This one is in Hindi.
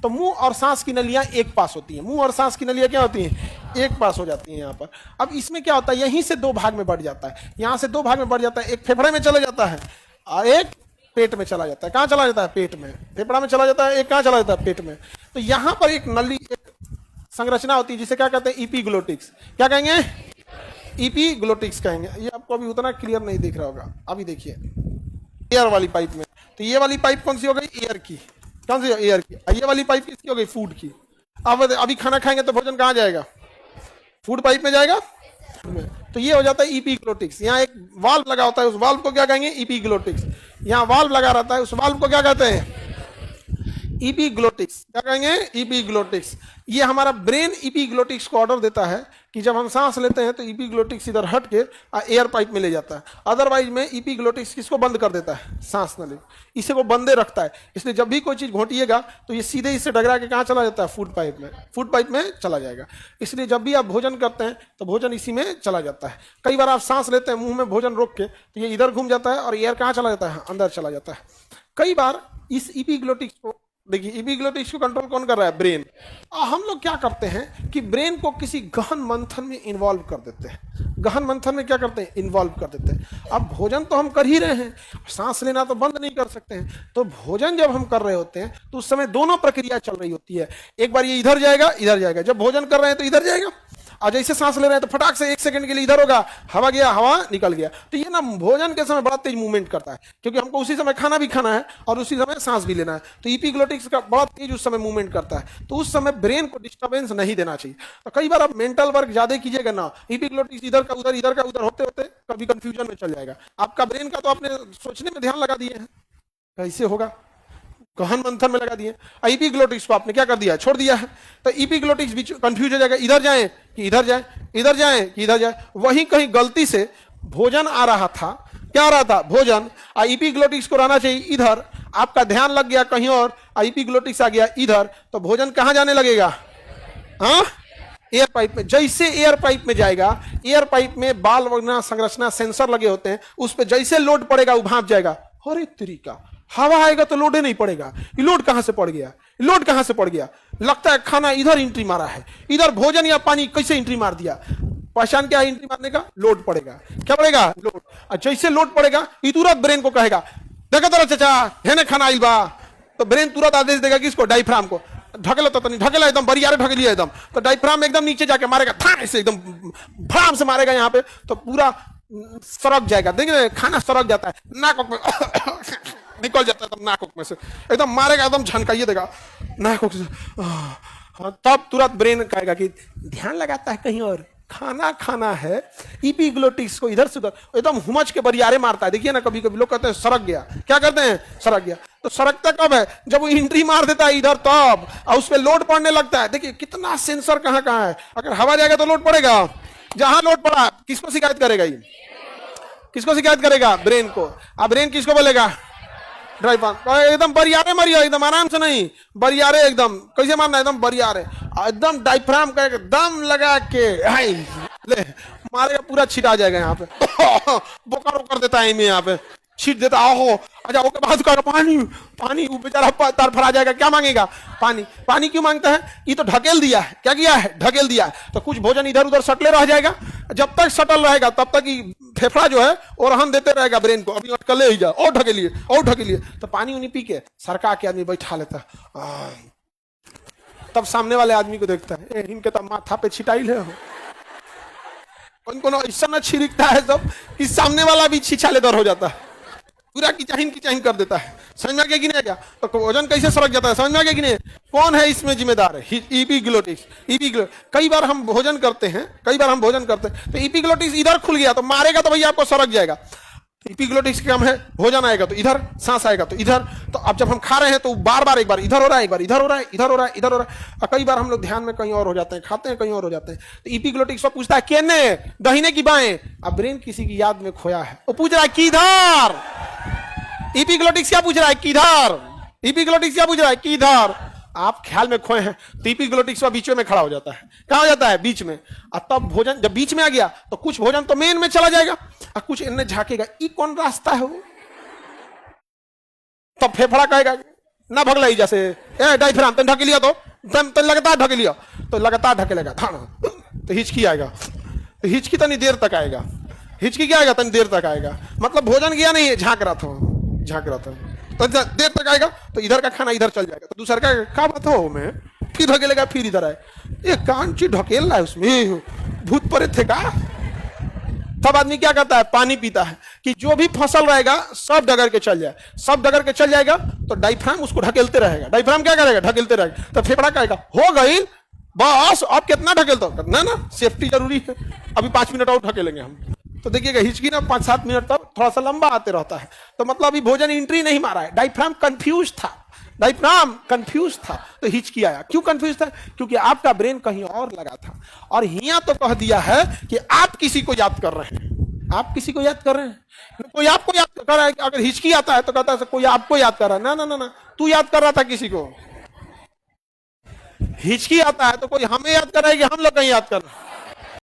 तो मुंह और सांस की नलियां एक पास होती हैं, मुंह और सांस की नलियां क्या होती हैं, एक पास हो जाती हैं यहाँ पर। अब इसमें क्या होता है, यहीं से दो भाग में बढ़ जाता है, यहाँ से दो भाग में बढ़ जाता है, एक फेफड़े में चला जाता है और एक पेट में चला जाता है। कहाँ चला जाता है, पेट में, फेफड़ा में चला जाता है, एक कहाँ चला जाता है, पेट में। तो यहाँ पर एक नली, एक संरचना होती है जिसे क्या कहते हैं, इपीग्लोटिक्स। क्या कहेंगे, इपीग्लोटिक्स कहेंगे। ये आपको अभी उतना क्लियर नहीं दिख रहा होगा, अभी देखिए एयर वाली पाइप में। तो ये वाली पाइप कौन सी हो गई, एयर की, कौन सी, एयर की। ये वाली पाइप किसकी हो गई, फूड की। अब अभी खाना खाएंगे तो भोजन कहाँ जाएगा, फूड पाइप में जाएगा। तो ये हो जाता है इपीग्लोटिक्स। यहाँ एक वाल्व लगा होता है, उस वाल्व को क्या कहेंगे, इपीग्लोटिक्स। यहाँ वाल्व लगा रहता है, उस वाल्व को क्या कहते हैं, इपीग्लोटिक्स। क्या कहेंगे, इपीग्लोटिक्स। ये हमारा ब्रेन इपीग्लोटिक्स को ऑर्डर देता है कि जब हम सांस लेते हैं तो इपीग्लोटिक्स इधर हट के एयर पाइप में ले जाता है। अदरवाइज में इपीग्लोटिक्स किसको बंद कर देता है, सांस नली, इसे वो बंदे रखता है। इसलिए जब भी कोई चीज घोटिएगा तो ये सीधे इससे डगरा के कहाँ चला जाता है, फूड पाइप में, फूड पाइप में चला जाएगा। इसलिए जब भी आप भोजन करते हैं तो भोजन इसी में चला जाता है। कई बार आप सांस लेते हैं मुंह में भोजन रोक के, तो ये इधर घूम जाता है और एयर कहाँ चला जाता है, अंदर चला जाता है। कई बार इस इपीग्लोटिक्स को देखिए, इपीग्लोटिक्स को कंट्रोल कौन कर रहा है, ब्रेन। हम लोग क्या करते हैं कि ब्रेन को किसी गहन मंथन में इन्वॉल्व कर देते हैं। गहन मंथन में क्या करते हैं, इन्वॉल्व कर देते हैं। अब भोजन तो हम कर ही रहे हैं, सांस लेना तो बंद नहीं कर सकते हैं। तो भोजन जब हम कर रहे होते हैं तो उस समय दोनों प्रक्रिया चल रही होती है। एक बार ये इधर जाएगा, इधर जाएगा, जब भोजन कर रहे हैं तो इधर जाएगा, और जैसे सांस ले रहे हैं तो फटाक से 1 सेकंड के लिए इधर होगा, हवा गया, हवा निकल गया। तो ये ना भोजन के समय बड़ा तेज मूवमेंट करता है, क्योंकि हमको उसी समय खाना भी खाना है और उसी समय सांस भी लेना है। तो इपीग्लोटिक्स का बड़ा तेज उस समय मूवमेंट करता है। तो उस समय ब्रेन को डिस्टर्बेंस नहीं देना चाहिए। तो कई बार आप मेंटल वर्क ज्यादा कीजिएगा ना, इपीग्लोटिक्स इधर का उधर, इधर का उधर होते होते कभी कंफ्यूजन में चल जाएगा। आपका ब्रेन का तो आपने सोचने में ध्यान लगा दिए हैं, कैसे होगा, गहन मंथन में लगा दिए। इपीग्लोटिक्स को आपने क्या कर दिया, छोड़ दिया है। तो इपीग्लोटिक्स भी कंफ्यूज हो जाएगा, इधर जाएं कि इधर जाएं, इधर जाएं कि इधर जाएं। वहीं कहीं गलती से भोजन आ रहा था, क्या आ रहा था, भोजन, और इपीग्लोटिक्स को रहना चाहिए इधर, आपका ध्यान लग गया कहीं और, इपीग्लोटिक्स आ गया इधर, तो भोजन कहां जाने लगेगा, हाँ, एयर पाइप में। जैसे एयर पाइप में जाएगा, एयर पाइप में बाल वगैरह संरचना सेंसर लगे होते हैं, उस पर जैसे लोड पड़ेगा वो भाप जाएगा। अरे तरीका, हवा आएगा तो लोड नहीं पड़ेगा, ये लोड कहां से पड़ गया, लोड कहां से पड़ गया, लगता है खाना इधर एंट्री मारा है, इधर भोजन या पानी कैसे एंट्री मार दिया। पहचान क्या है एंट्री मारने का, लोड पड़ेगा। क्या पड़ेगा, लोड। और जैसे लोड पड़ेगा ये तुरंत ब्रेन को कहेगा, देखा तो चाचा है ना खाना आइल बा, तो ब्रेन तुरंत आदेश देगा किसको, डायफ्राम को, ढकेला तो नहीं ढकेला, एकदम बरियारे ढकेलिए एकदम, तो डायफ्राम एकदम नीचे जाके मारेगा, था से एकदम भड़ाम से मारेगा यहाँ पे, तो पूरा सड़क जाएगा। देखिए खाना सड़क जाता है, नाक में निकल जाता है एकदम, नाक में से एकदम मारेगा, एकदम झनकाइए देगा नाक से। तब तुरंत ब्रेन कहेगा कि ध्यान लगाता है कहीं और, खाना खाना है। इपीग्लोटिक्स को इधर से उधर एकदम हुमच के बरियारे मारता है। देखिए ना, कभी कभी लोग कहते हैं सड़क गया, क्या करते हैं, सड़क गया। तो सड़कता कब है, जब वो एंट्री मार देता है इधर, तब, और उस पर लोड पड़ने लगता है। देखिए कितना सेंसर कहाँ कहाँ है, अगर हवा जाएगा तो लोड पड़ेगा, जहां लोड पड़ा किसको शिकायत करेगा, ये किसको शिकायत करेगा, ब्रेन को। अब ब्रेन किसको बोलेगा, ड्राइवर। एकदम बरियारे मारियो, एकदम आराम से नहीं, बरियारे एकदम, कैसे मारना, एकदम बरियारे, एकदम डायफ्राम का एकदम लगा के ले मारेगा, पूरा छिटा जाएगा यहाँ पे। बोकारो कर देता है इनमें, यहाँ पे छीट देता। आहो अच्छा, ओके बाद का पानी, पानी, वो बेचारा तरफड़ा जाएगा, क्या मांगेगा, पानी। पानी क्यों मांगता है, ये तो ढकेल दिया है, क्या किया है, ढकेल दिया है। तो कुछ भोजन इधर उधर सटले रह जाएगा, जब तक सटल रहेगा तब तक फेफड़ा जो है वो रहन देते रहेगा ब्रेन को, अभी अटकले ही जाओ, और ढकेलिए और ढकेलिए। तो पानी उनी पी के सरका के आदमी बैठा लेता, तब सामने वाले आदमी को देखता है, इनके तो माथा पे छिटाइल है, उनको ऐसा न छिड़कता है सब कि सामने वाला भी छिछालेदार हो जाता है, पूरा किचाहिन कर देता है। समझ में आ गया कि नहीं आ गया, तो वजन कैसे सड़क जाता है, समझ में आ गया कि नहीं। कौन है इसमें जिम्मेदार है, इपीग्लोटिक्स। कई बार हम भोजन करते हैं, तो इपीग्लोटिक्स इधर खुल गया तो मारेगा तो भैया आपको सड़क जाएगा। इपीग्लोटिक्स का काम है, भोजन आएगा तो इधर, सांस आएगा तो इधर। तो अब जब हम खा रहे हैं तो बार बार, एक बार इधर हो रहा है, एक बार इधर हो रहा है, इधर हो रहा है, इधर हो रहा है, और कई बार हम लोग ध्यान में कहीं और हो जाते हैं, खाते हैं कहीं और हो जाते हैं। तो इपीग्लोटिक्स पूछता है केने, दाहिने की बाएं। अब ब्रेन किसी की याद में खोया है, वो पूछ रहा है किधर। इपीग्लोटिक्स क्या पूछ रहा है, किधर। इपीग्लोटिक्स क्या पूछ रहा है, किधर। आप ख्याल में खोए हैं तो इपीग्लोटिक्स बीच में खड़ा हो जाता है, कहां हो जाता है, बीच में। और तब भोजन जब बीच में आ गया तो कुछ भोजन तो मेन में चला जाएगा और कुछ इनने झाकेगा, ये कौन रास्ता है वो। तब फेफड़ा कहेगा ना भगलाई जैसे ए डायफ्राम तन ढक लिया तो तन लगातार ढक लिया तो लगातार ढकेलेगा था ना, तो हिचकी आएगा, तो हिचकी तनी देर तक आएगा, हिचकी क्या आएगा तनी देर तक आएगा, मतलब भोजन गया नहीं है, झांक रहा था तो देर तक आएगा, तो इधर का खाना इधर चल जाएगा, तो दूसरा का क्या बात हो मैं फिर ढकेलेगा, फिर इधर आए, ये कान चीज ढकेल रहा है उसमें, भूत प्रेत थे का। तब आदमी क्या करता है, पानी पीता है कि जो भी फसल रहेगा सब डगर के चल जाए, सब डगर के चल जाएगा, तो डायफ्राम उसको ढकेलते रहेगा, डायफ्राम क्या करेगा, ढकेलते रहेगा, तो फेफड़ा कहेगा हो गई बस, अब कितना ढकेलता हो, ना सेफ्टी जरूरी है, अभी 5 मिनट और ढकेलेंगे हम। तो देखिएगा हिचकी ना 5-7 मिनट तक थोड़ा सा लंबा आते रहता है, तो मतलब अभी भोजन एंट्री नहीं मारा है, डायफ्राम कंफ्यूज था, डायफ्राम कंफ्यूज था, तो हिचकी आया। क्यों कंफ्यूज था, क्योंकि आपका ब्रेन कहीं और लगा था, और हिया तो कह दिया है कि आप किसी को याद कर रहे हैं, आप किसी को याद कर रहे हैं, कोई आपको याद कर रहा है, अगर हिचकी आता है तो कहता है कोई आपको याद कर रहा है, ना तू याद कर रहा था किसी को। हिचकी आता है तो कोई हमें याद कर रहा है कि हम लोग कहीं याद कर रहे हैं।